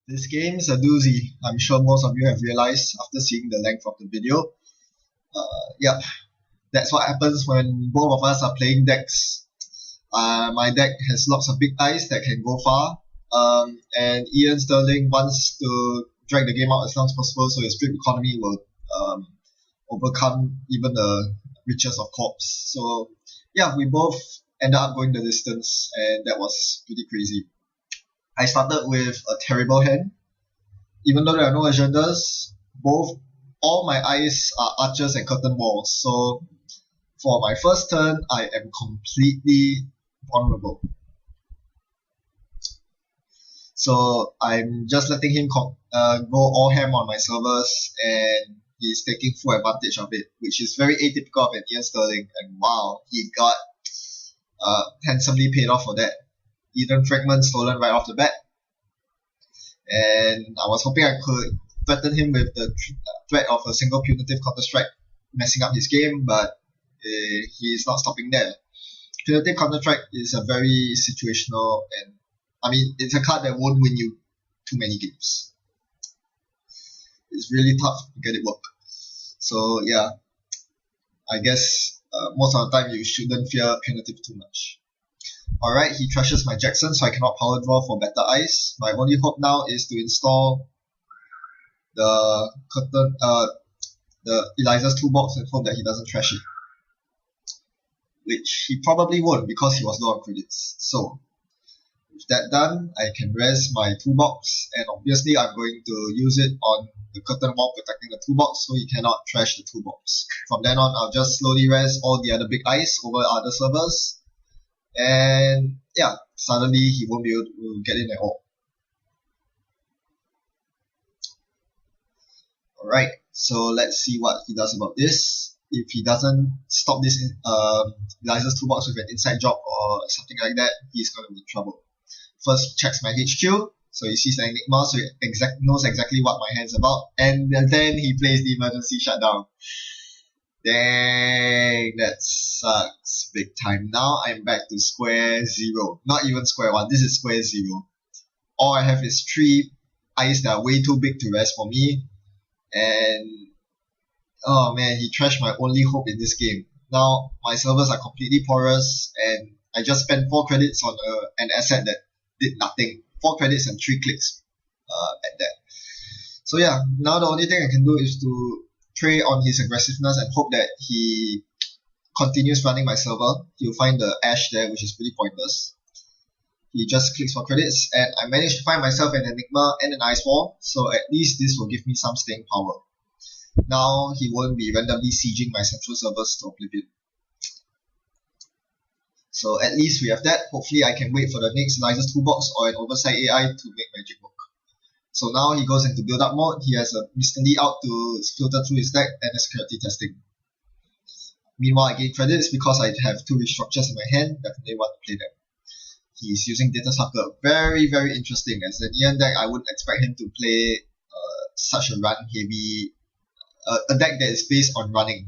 This game is a doozy. I'm sure most of you have realized after seeing the length of the video. Yep, that's what happens when both of us are playing decks. My deck has lots of big eyes that can go far, and Iain Sterling wants to drag the game out as long as possible so his flip economy will overcome even the riches of Corps. So yeah, we both ended up going the distance, and that was pretty crazy. I started with a terrible hand. Even though there are no agendas, all my eyes are archers and curtain walls. So for my first turn, I am completely vulnerable. So I'm just letting him go all ham on my servers, and he's taking full advantage of it, which is very atypical of an Iain Sterling. And wow, he got handsomely paid off for that. Even Fragment stolen right off the bat. And I was hoping I could threaten him with the threat of a single punitive counter-strike messing up his game, but he's not stopping there. Punitive counter-strike is a very situational, and I mean, it's a card that won't win you too many games. It's really tough to get it work. So yeah, I guess most of the time you shouldn't fear punitive too much. Alright, he trashes my Jackson, so I cannot power draw for better ice. My only hope now is to install the Eliza's toolbox and hope that he doesn't trash it. Which he probably won't because he was low on credits. So, with that done, I can res my toolbox, and obviously I'm going to use it on the curtain wall protecting the toolbox so he cannot trash the toolbox. From then on, I'll just slowly res all the other big ice over other servers. And yeah, suddenly he won't be able to get in at all. Alright, so let's see what he does about this. If he doesn't stop this Eliza's toolbox with an inside job or something like that, he's going to be in trouble. First, he checks my HQ, so he sees the Enigma, so he knows exactly what my hand's about, and then he plays the emergency shutdown. Dang, that sucks big time. Now I'm back to square zero. Not even square one, this is square zero. All I have is 3 ice that are way too big to rest for me. And oh man, he trashed my only hope in this game. Now my servers are completely porous, and I just spent 4 credits on an asset that did nothing. 4 credits and 3 clicks at that. So yeah, now the only thing I can do is to prey on his aggressiveness and hope that he continues running my server. He'll find the ash there, which is pretty pointless. He just clicks for credits, and I managed to find myself an Enigma and an ice wall, so at least this will give me some staying power. Now he won't be randomly sieging my central servers to oblivion. So at least we have that. Hopefully I can wait for the next Eliza's toolbox or an Oversight AI to make magic work. So now he goes into build-up mode. He has a Mr. Lee out to filter through his deck and a security testing. Meanwhile, I gain credits because I have 2 restructures in my hand. Definitely want to play them. He's using Data Sucker. Very, very interesting. As an Iain deck, I wouldn't expect him to play such a run-heavy a deck that is based on running.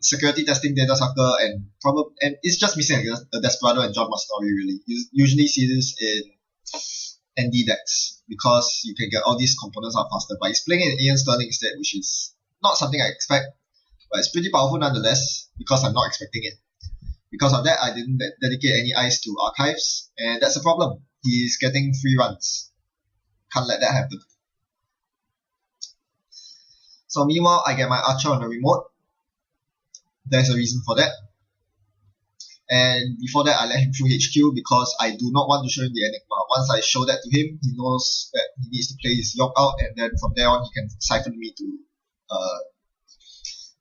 Security testing, Data Sucker, and it's just missing a Desperado and John Mastori really. You usually see this in ND decks because you can get all these components out faster. But he's playing in Iain Sterling instead, which is not something I expect, but it's pretty powerful nonetheless because I'm not expecting it. Because of that, I didn't dedicate any ice to archives, and that's a problem. He's getting free runs. Can't let that happen. So meanwhile, I get my archer on the remote. There's a reason for that. And before that, I let him through HQ because I do not want to show him the Enigma. Once I show that to him, he knows that he needs to play his York out, and then from there on, he can siphon me to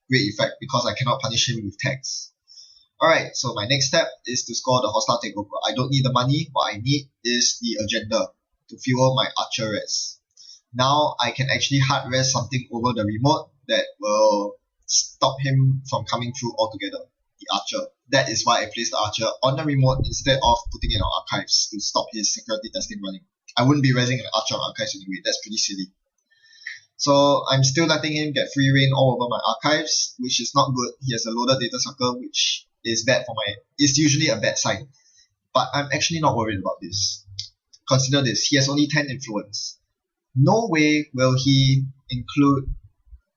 great effect because I cannot punish him with tags. Alright, so my next step is to score the Hostile Takeover. I don't need the money, what I need is the agenda to fuel my archer res. Now I can actually hard res something over the remote that will stop him from coming through altogether. The archer. That is why I placed the archer on the remote instead of putting it on archives to stop his security testing running. I wouldn't be resing an archer on archives anyway, that's pretty silly. So I'm still letting him get free reign all over my archives, which is not good. He has a loaded Data Sucker, which is bad for it's usually a bad sign. But I'm actually not worried about this. Consider this, he has only 10 influence. no way will he include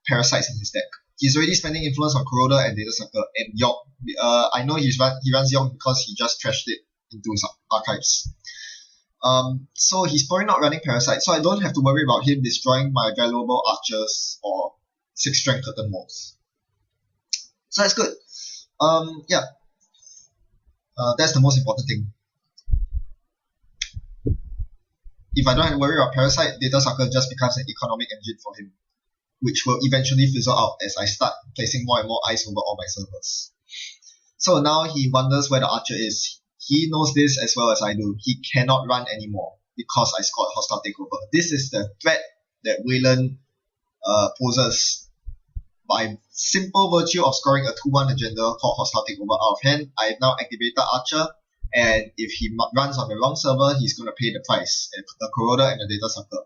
parasites in his deck. He's already spending influence on Corroder and Data Sucker and York. I know he runs York because he just trashed it into his archives. So he's probably not running Parasite, so I don't have to worry about him destroying my valuable archers or 6 strength curtain walls. So that's good. Yeah. That's the most important thing. If I don't have to worry about Parasite, Data Sucker just becomes an economic engine for him, which will eventually fizzle out as I start placing more and more ice over all my servers. So now he wonders where the archer is. He knows this as well as I do. He cannot run anymore because I scored Hostile Takeover. This is the threat that Weyland poses. By simple virtue of scoring a 2-1 agenda called Hostile Takeover out of hand, I have now activated Archer, and if he runs on the wrong server, he's going to pay the price, the Corroder and the Data Sucker.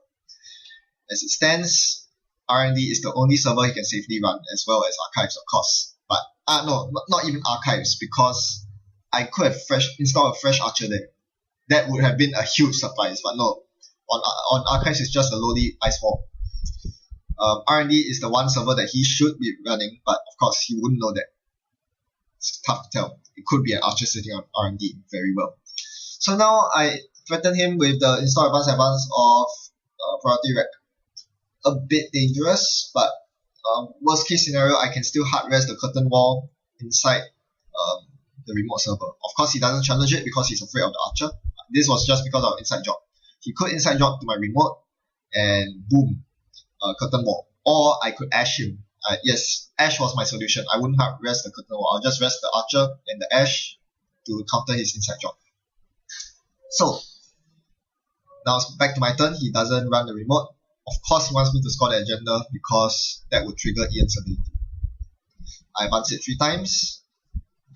As it stands, R&D is the only server he can safely run, as well as Archives, of course. But, no, not even Archives, because I could have installed a fresh Archer there. That would have been a huge surprise, but no. On Archives, it's just a lowly ice wall. R&D is the one server that he should be running, but of course he wouldn't know that. It's tough to tell. It could be an Archer sitting on R&D very well. So now I threaten him with the install advance of Priority Rec. A bit dangerous, but worst case scenario, I can still hard rest the curtain wall inside the remote server. Of course, he doesn't challenge it because he's afraid of the Archer. This was just because of inside job. He could inside job to my remote, and boom, curtain wall. Or I could ash him. Yes, ash was my solution. I wouldn't hard rest the curtain wall. I'll just rest the Archer and the ash to counter his inside job. So now it's back to my turn. He doesn't run the remote. Of course, he wants me to score the agenda because that would trigger Iain's ability. I advance it 3 times.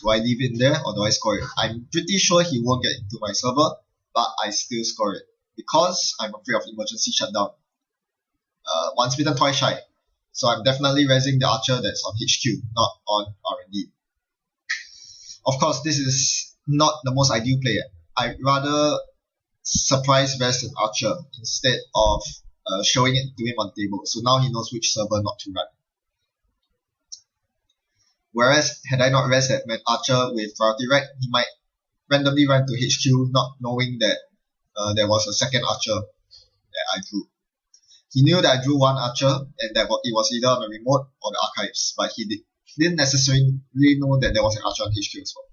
Do I leave it in there or do I score it? I'm pretty sure he won't get into my server, but I still score it because I'm afraid of emergency shutdown. Once bitten, twice shy. So I'm definitely raising the Archer that's on HQ, not on R&D. Of course, this is not the most ideal play. I'd rather surprise rest an Archer instead of showing it to him on table. So now he knows which server not to run. Whereas, had I not rest that Archer with Priority Rec, he might randomly run to HQ not knowing that there was a second Archer that I drew. He knew that I drew 1 Archer and that it was either on the remote or the archives, but he didn't necessarily know that there was an Archer on HQ as well.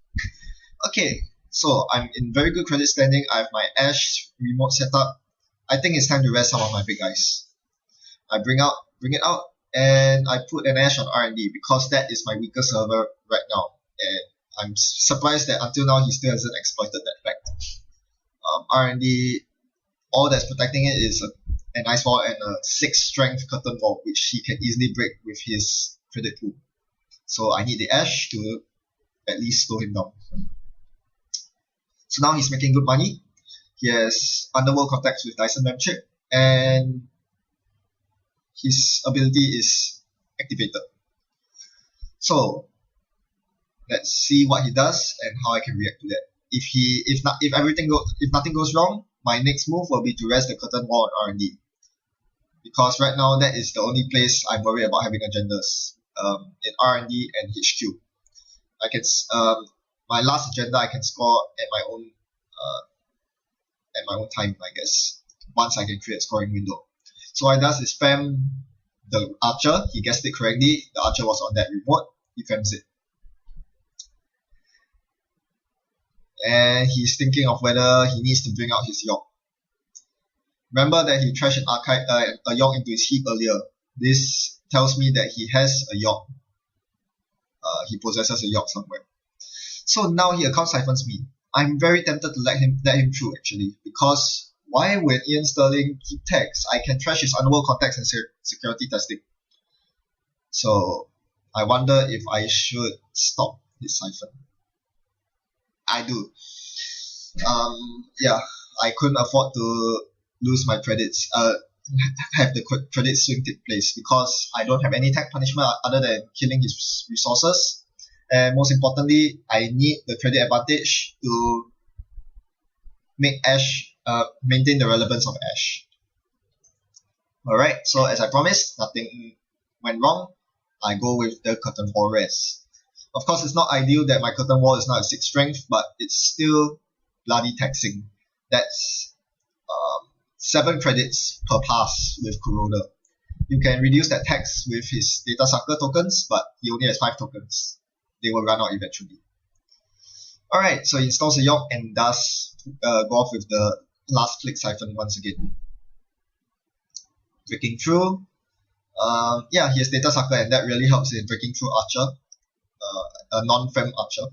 Okay, so I'm in very good credit standing. I have my Ash remote set up. I think it's time to rest some of my big guys. I bring it out, and I put an Ash on R&D because that is my weaker server right now. And I'm surprised that until now he still hasn't exploited that fact. R&D, all that's protecting it is an ice wall and a 6 strength curtain wall, which he can easily break with his credit pool. So I need the Ash to at least slow him down. So now he's making good money. He has Underworld contacts with Dyson Memchip, and his ability is activated. So let's see what he does and how I can react to that. If nothing goes wrong, my next move will be to rest the curtain wall on R&D. Because right now that is the only place I'm worried about having agendas. In R&D and HQ. I can my last agenda I can score at my own time, I guess. Once I can create a scoring window. So what he does is spam the Archer. He guessed it correctly. The Archer was on that remote. He fams it. And he's thinking of whether he needs to bring out his York. Remember that he trashed a York into his heap earlier. This tells me that he has a York. He possesses a York somewhere. So now he account siphons me. I'm very tempted to let him through actually, because why would Iain Sterling keep tags? I can trash his Underworld contacts and security testing. So I wonder if I should stop his siphon. I do. Yeah, I couldn't afford to lose my credits. Have the credit swing take place because I don't have any tag punishment other than killing his resources. And most importantly, I need the credit advantage to make Ash maintain the relevance of Ash. Alright, so as I promised, nothing went wrong. I go with the curtain wall res. Of course, it's not ideal that my curtain wall is not at 6 strength, but it's still bloody taxing. That's 7 credits per pass with Kuroda. You can reduce that tax with his data sucker tokens, but he only has 5 tokens. They will run out eventually. Alright, so he installs a York and does go off with the last click siphon once again. Breaking through. Yeah, he has data sucker and that really helps in breaking through Archer, a non-fem Archer.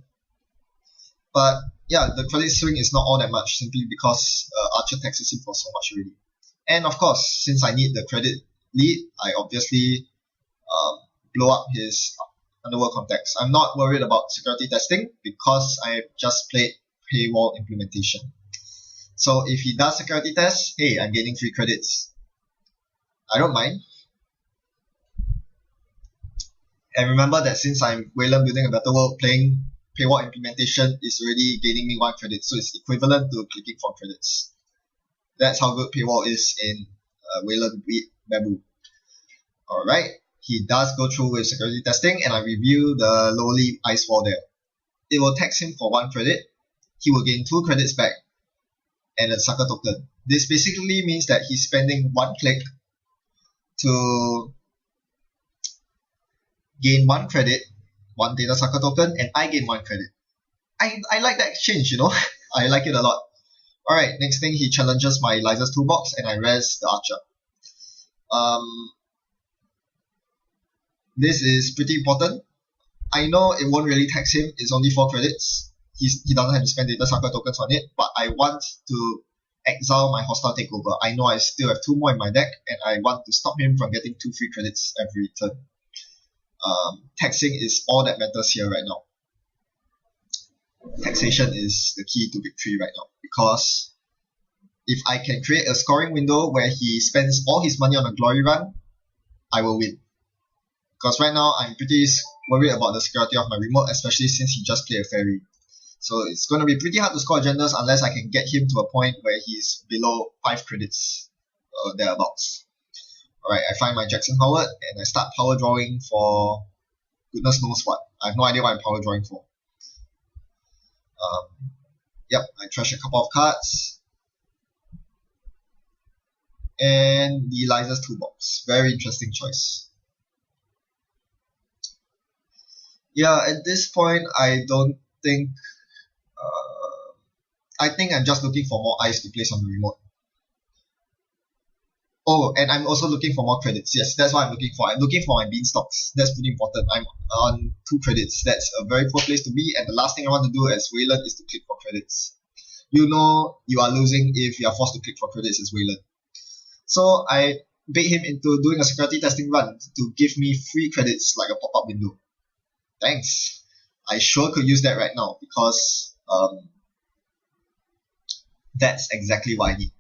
But yeah, the credit swing is not all that much simply because Archer taxes him for so much already. And of course, since I need the credit lead, I obviously blow up his underworld contacts. I'm not worried about security testing because I just played Paywall implementation. So if he does security test, hey, I'm gaining 3 credits. I don't mind. And remember that since I'm Weyland building a better world, playing Paywall implementation is already gaining me 1 credit, so it's equivalent to clicking for credits. That's how good Paywall is in Weyland Babu. Alright, he does go through with security testing and I review the lowly ice wall there. It will tax him for 1 credit. He will gain 2 credits back and a sucker token. This basically means that he's spending 1 click to gain 1 credit, 1 data sucker token, and I gain 1 credit. I like that exchange, you know. I like it a lot. Alright, next thing, he challenges my Eliza's toolbox and I res the Archer. This is pretty important. I know it won't really tax him, it's only 4 credits. He doesn't have to spend data sucker tokens on it, but I want to exile my Hostile Takeover. I know I still have 2 more in my deck and I want to stop him from getting 2 free credits every turn. Taxing is all that matters here right now. Taxation is the key to victory right now, because if I can create a scoring window where he spends all his money on a glory run, I will win. Because right now I'm pretty worried about the security of my remote, especially since he just played a fairy. So it's going to be pretty hard to score agendas unless I can get him to a point where he's below 5 credits, thereabouts. Alright, I find my Jackson Howard and I start power drawing for goodness knows what. I have no idea what I'm power drawing for. Yep, I trash a couple of cards. And the Eliza's toolbox. Very interesting choice. Yeah, at this point, I don't think... I think I'm just looking for more ice to place on the remote. Oh, and I'm also looking for more credits. Yes, that's what I'm looking for. I'm looking for my Beanstalks. That's pretty important. I'm on 2 credits. That's a very poor place to be. And the last thing I want to do as Weyland is to click for credits. You know you are losing if you are forced to click for credits as Weyland. So I bait him into doing a security testing run to give me free credits like a pop-up window. Thanks. I sure could use that right now because that's exactly what I need.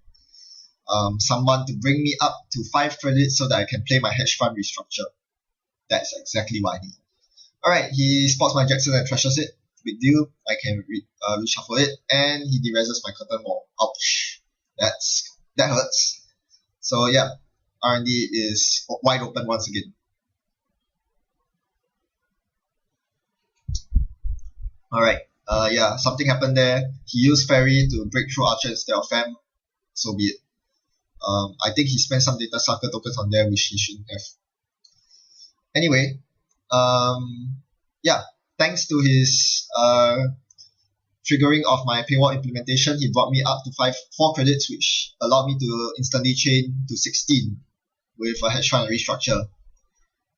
Someone to bring me up to 5 credits so that I can play my Hedge Fund Restructure. That's exactly what I need. Alright, he spots my Jackson and trashes it. Big deal. I can reshuffle it, and he dereses my curtain wall. Ouch. That hurts. So yeah, R&D is wide open once again. Alright, yeah, something happened there. He used Fairy to break through Archer instead of Fem. So be it. I think he spent some data sucker tokens on there which he shouldn't have. Anyway, yeah, thanks to his triggering of my Paywall implementation, he brought me up to 4 credits, which allowed me to instantly chain to 16 with a Hedge Fund Restructure.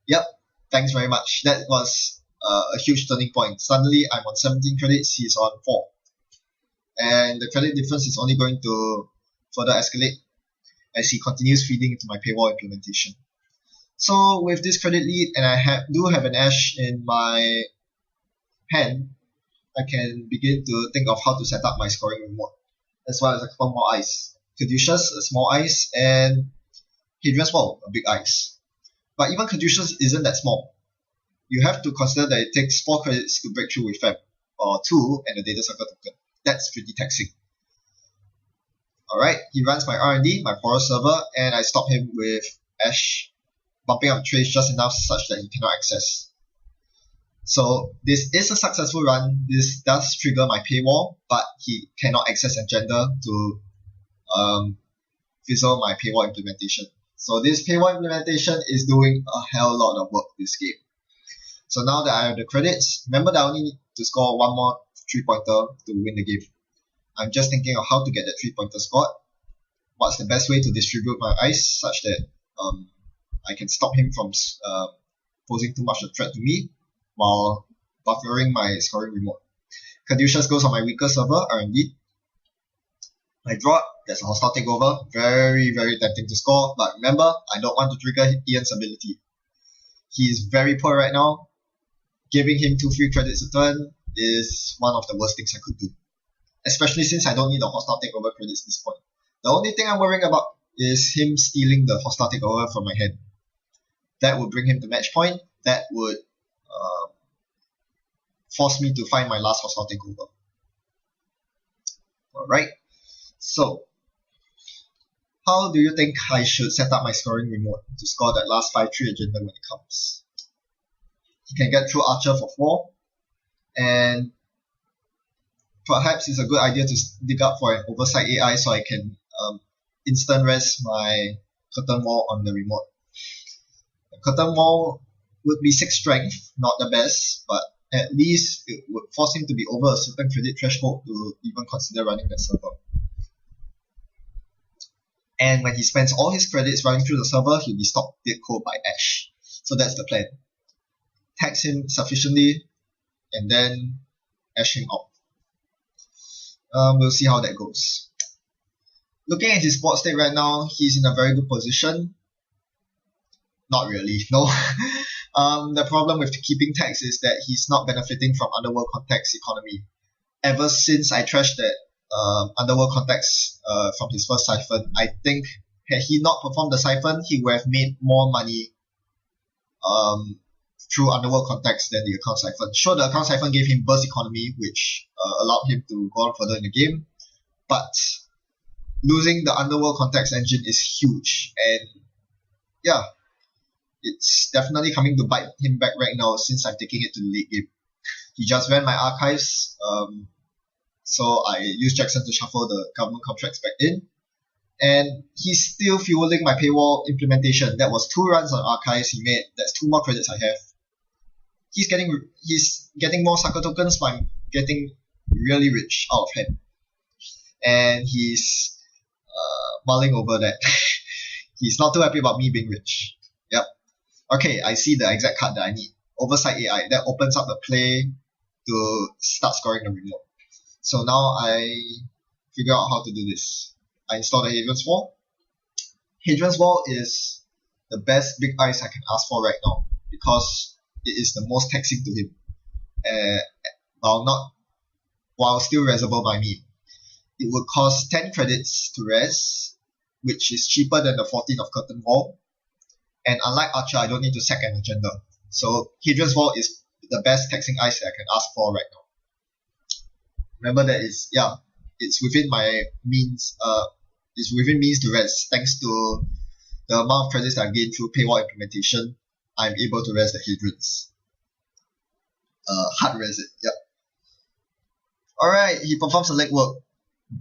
Yep, thanks very much. That was a huge turning point. Suddenly I'm on 17 credits, he's on 4. And the credit difference is only going to further escalate as he continues feeding into my Paywall implementation. So with this credit lead, and I do have an Ash in my hand, I can begin to think of how to set up my scoring remote, as well as a couple more ice. Caduceus, a small ice, and Hadrian's Wall, a big ice. But even Caduceus isn't that small. You have to consider that it takes 4 credits to break through with Fem, or 2 and the data sucker token. That's pretty taxing. Alright, he runs my R&D, my porous server, and I stop him with Ash, bumping up trace just enough such that he cannot access. So this is a successful run. This does trigger my paywall, but he cannot access Agenda to fizzle my paywall implementation. So this paywall implementation is doing a hell lot of work this game. So now that I have the credits, remember that I only need to score one more 3-pointer to win the game. I'm just thinking of how to get that 3-pointer scored. What's the best way to distribute my ice such that I can stop him from posing too much of a threat to me while buffering my scoring remote. Caduceus goes on my weaker server, R&D. I draw it, there's a hostile takeover, very tempting to score, but remember, I don't want to trigger Iain's ability. He is very poor right now. Giving him 2 free credits a turn is one of the worst things I could do. Especially since I don't need the hostile takeover credits at this point. The only thing I'm worrying about is him stealing the hostile takeover from my hand. That would bring him to match point. That would force me to find my last hostile takeover. Alright, so how do you think I should set up my scoring remote to score that last 5-3 agenda when it comes? He can get through Archer for 4, and perhaps it's a good idea to dig up for an Oversight AI so I can instant res my curtain wall on the remote. The curtain wall would be 6 strength, not the best, but at least it would force him to be over a certain credit threshold to even consider running that server. And when he spends all his credits running through the server, he'll be stopped dead cold by Ash. So that's the plan. Tax him sufficiently, and then Ash him out. We'll see how that goes. Looking at his board state right now, he's in a very good position. Not really, no. The problem with keeping tax is that he's not benefiting from Underworld Contact's economy. Ever since I trashed that Underworld Contacts from his first siphon, I think had he not performed the siphon, he would have made more money through Underworld Contacts than the account siphon. Sure, the account siphon gave him burst economy, which allowed him to go on further in the game, but losing the Underworld Contacts engine is huge, and yeah, it's definitely coming to bite him back right now since I'm taking it to the late game. He just ran my archives, so I used Jackson to shuffle the government contracts back in, and he's still fueling my paywall implementation. That was 2 runs on archives he made. That's 2 more credits I have. He's getting more sucker tokens, but I'm getting really rich out of hand, and he's mulling over that. He's not too happy about me being rich. Yep. Okay, I see the exact card that I need. Oversight AI. That opens up the play to start scoring the remote. So now I figure out how to do this. I install the Hadrian's Wall. Hadrian's Wall is the best big ice I can ask for right now because it is the most taxing to him, while still resable by me. It would cost 10 credits to res, which is cheaper than the 14 of Curtain Wall. And unlike Archer, I don't need to sack an agenda. So Hadrian's Wall is the best taxing ice that I can ask for right now. Remember that it's within my means. It's within means to res. Thanks to the amount of credits that I gained through paywall implementation, I'm able to res the Hadrians. Hard res it. Yep. Alright, he performs a legwork.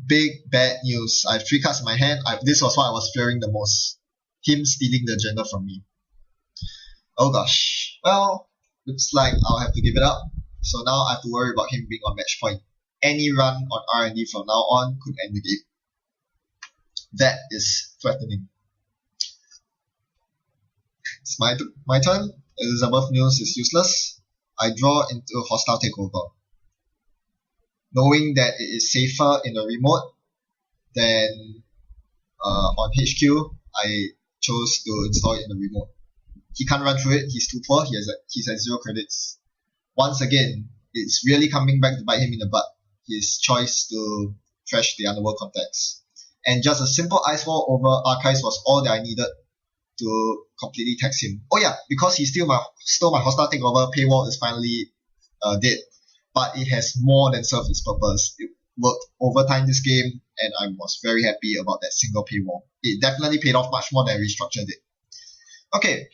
Big bad news. I have 3 cards in my hand. This was what I was fearing the most. Him stealing the agenda from me. Oh gosh. Well, looks like I'll have to give it up. So now I have to worry about him being on match point. Any run on R&D from now on could end the game. That is threatening. It's my turn. Elizabeth Mills is useless. I draw into Hostile Takeover. Knowing that it is safer in the remote than on HQ, I chose to install it in the remote. He can't run through it, he's too poor, he's at 0 credits. Once again, it's really coming back to bite him in the butt. His choice to trash the Underworld Contacts. And just a simple ice wall over archives was all that I needed to completely tax him. Oh yeah, because he stole my Hostile Takeover, paywall is finally dead. But it has more than served its purpose. It worked overtime this game, and I was very happy about that single paywall. It definitely paid off much more than Restructure did. Okay,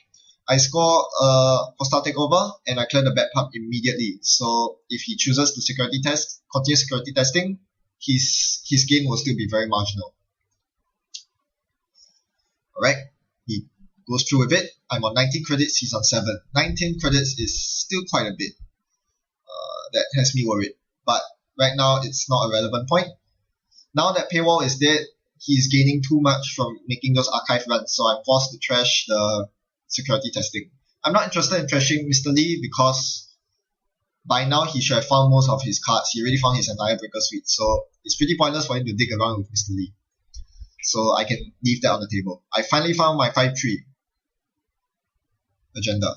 I score a hostile takeover and I clear the bad pub immediately. So if he chooses to security test, continue security testing, his gain will still be very marginal. Alright, he goes through with it. I'm on 19 credits, he's on 7. 19 credits is still quite a bit. That has me worried. But right now, it's not a relevant point. Now that Paywall is dead, he's gaining too much from making those archive runs, so I'm forced to trash the security testing. I'm not interested in trashing Mr. Lee because by now he should have found most of his cards. He already found his entire breaker suite, so it's pretty pointless for him to dig around with Mr. Lee. So I can leave that on the table. I finally found my 5-3 agenda.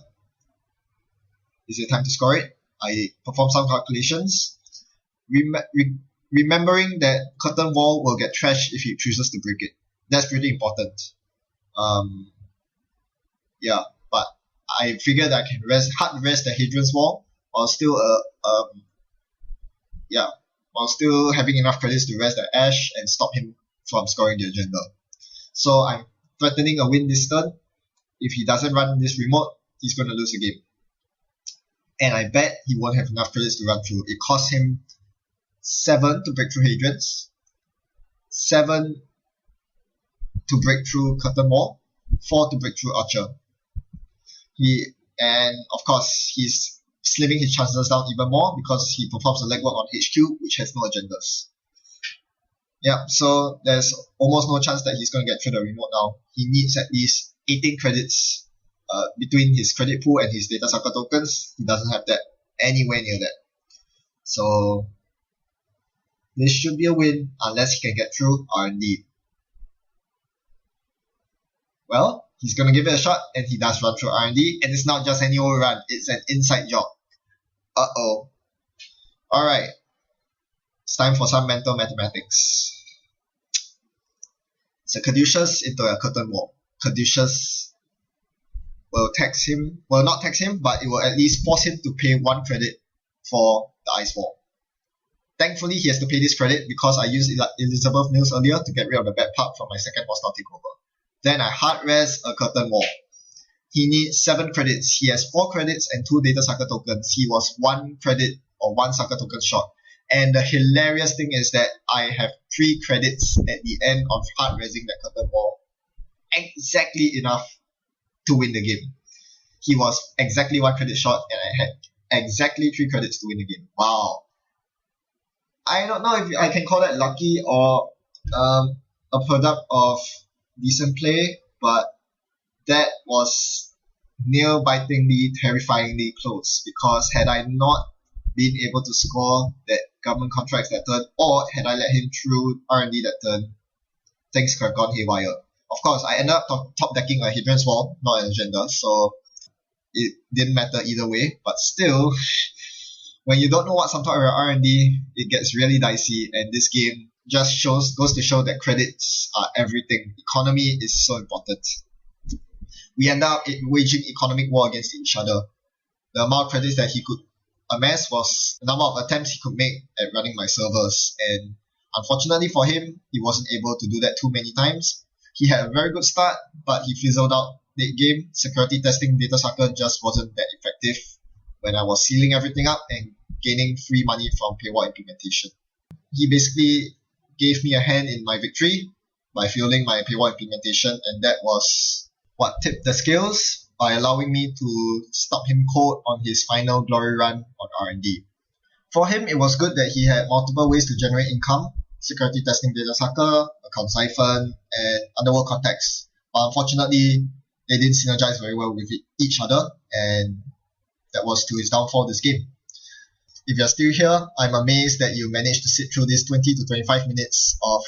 Is it time to score it? I perform some calculations. Remembering that curtain wall will get trashed if he chooses to break it. That's pretty important. Yeah, but I figured I can hard rest the Hadrian's wall while still while still having enough credits to rest the Ash and stop him from scoring the agenda. So I'm threatening a win this turn. If he doesn't run this remote, he's going to lose the game. And I bet he won't have enough credits to run through. It costs him 7 to break through Hadrian's, 7 to break through curtain wall, 4 to break through Archer. And of course he's slimming his chances down even more because he performs the legwork on HQ, which has no agendas. Yeah, so there's almost no chance that he's going to get through the remote now. He needs at least 18 credits between his credit pool and his data sucker tokens. He doesn't have that anywhere near that. So this should be a win unless he can get through R&D. Well, he's going to give it a shot and he does run through R&D, and it's not just any old run, it's an inside job. Uh-oh. Alright. It's time for some mental mathematics. So Caduceus into a curtain wall. Caduceus will tax him, well not tax him, but it will at least force him to pay 1 credit for the ice wall. Thankfully, he has to pay this credit because I used Elizabeth Mills earlier to get rid of the bad part from my second hostile takeover. Then I hard res a curtain wall. He needs 7 credits. He has 4 credits and 2 data sucker tokens. He was 1 credit or 1 sucker token short. And the hilarious thing is that I have 3 credits at the end of hard resing that curtain wall. Exactly enough to win the game. He was exactly 1 credit short and I had exactly 3 credits to win the game. Wow. I don't know if I can call that lucky or a product of decent play, but that was nail-bitingly, terrifyingly close, because had I not been able to score that government contracts that turn, or had I let him through R&D that turn, things could have gone haywire. Of course, I ended up top decking a Hadrian's Wall, not an agenda, so it didn't matter either way, but still, when you don't know what's on top of your R&D, it gets really dicey, and this game just goes to show that credits are everything. Economy is so important. We end up waging economic war against each other. The amount of credits that he could amass was the number of attempts he could make at running my servers, and unfortunately for him, he wasn't able to do that too many times. He had a very good start, but he fizzled out late game. Security testing data sucker just wasn't that effective when I was sealing everything up and gaining free money from Paywall implementation. He basically gave me a hand in my victory by fueling my Paywall implementation, and that was what tipped the scales by allowing me to stop him cold on his final glory run on R&D. For him, it was good that he had multiple ways to generate income: security testing data sucker, account siphon, and underworld contacts. But unfortunately, they didn't synergize very well with each other, and that was to his downfall this game. If you're still here, I'm amazed that you managed to sit through this 20 to 25 minutes of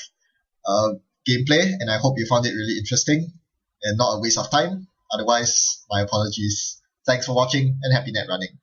gameplay, and I hope you found it really interesting and not a waste of time. Otherwise, my apologies. Thanks for watching and happy net running.